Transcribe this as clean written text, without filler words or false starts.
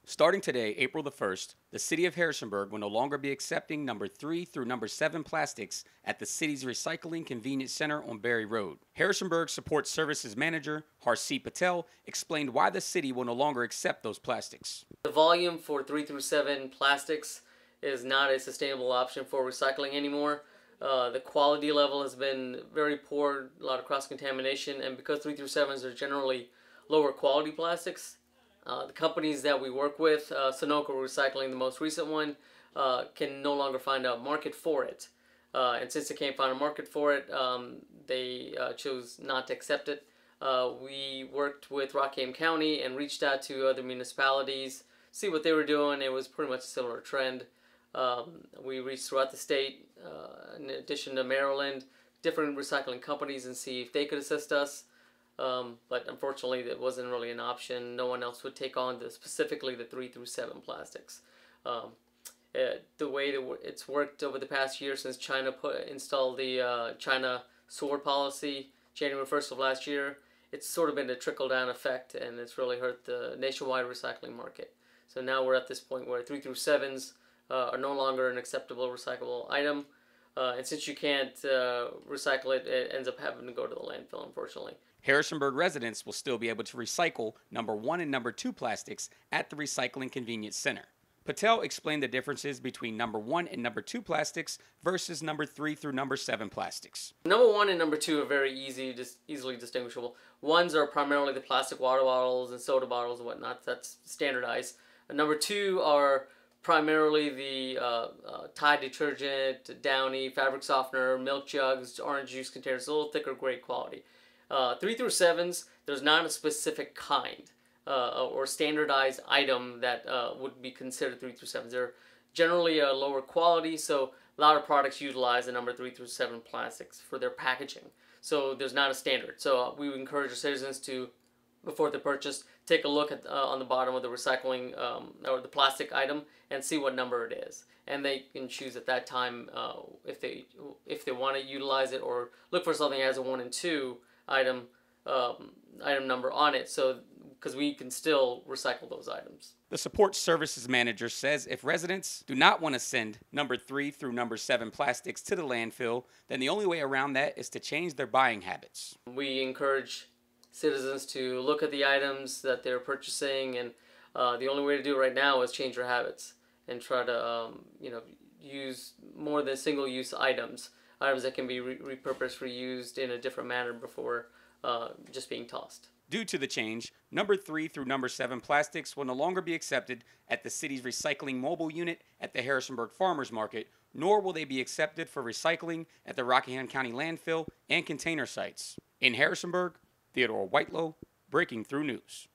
Starting today, April the 1st, the City of Harrisonburg will no longer be accepting number 3 through number 7 plastics at the city's Recycling Convenience Center on Berry Road. Harrisonburg Support Services Manager Harsit Patel explained why the city will no longer accept those plastics. The volume for 3 through 7 plastics is not a sustainable option for recycling anymore. The quality level has been very poor, a lot of cross-contamination, and because 3 through 7s are generally lower quality plastics, the companies that we work with, Sunoco Recycling, the most recent one, can no longer find a market for it. And since they can't find a market for it, they chose not to accept it. We worked with Rockingham County and reached out to other municipalities, see what they were doing. It was pretty much a similar trend. We reached throughout the state, in addition to Maryland, different recycling companies, and see if they could assist us. But unfortunately, that wasn't really an option. No one else would take on specifically the 3 through 7 plastics. The way that it's worked over the past year since China installed the China sword policy January 1st of last year, it's sort of been a trickle-down effect, and it's really hurt the nationwide recycling market. So now we're at this point where 3 through 7s are no longer an acceptable recyclable item. And since you can't recycle it, it ends up having to go to the landfill, unfortunately. Harrisonburg residents will still be able to recycle number 1 and number 2 plastics at the Recycling Convenience Center. Patel explained the differences between number 1 and number 2 plastics versus number 3 through number 7 plastics. Number 1 and number 2 are very easily distinguishable. Ones are primarily the plastic water bottles and soda bottles and whatnot. That's standardized. And number 2 are primarily the Tide detergent, Downy, fabric softener, milk jugs, orange juice containers, a little thicker, great quality. 3 through 7s, there's not a specific kind or standardized item that would be considered 3 through 7s. They're generally a lower quality, so a lot of products utilize the number 3 through 7 plastics for their packaging. So there's not a standard. So we would encourage our citizens to, before they purchase, take a look at on the bottom of the recycling or the plastic item and see what number it is, and they can choose at that time if they want to utilize it, or look for something that has a 1 and 2 item number on it, so because we can still recycle those items. The support services manager says if residents do not want to send number 3 through number 7 plastics to the landfill, then the only way around that is to change their buying habits. We encourage citizens to look at the items that they're purchasing, and the only way to do it right now is change their habits and try to use more than single-use items that can be repurposed, reused in a different manner before just being tossed. Due to the change, number 3 through number 7 plastics will no longer be accepted at the city's recycling mobile unit at the Harrisonburg Farmers Market, nor will they be accepted for recycling at the Rockingham County Landfill and container sites. In Harrisonburg, Theodore Whitelow, Breaking Through News.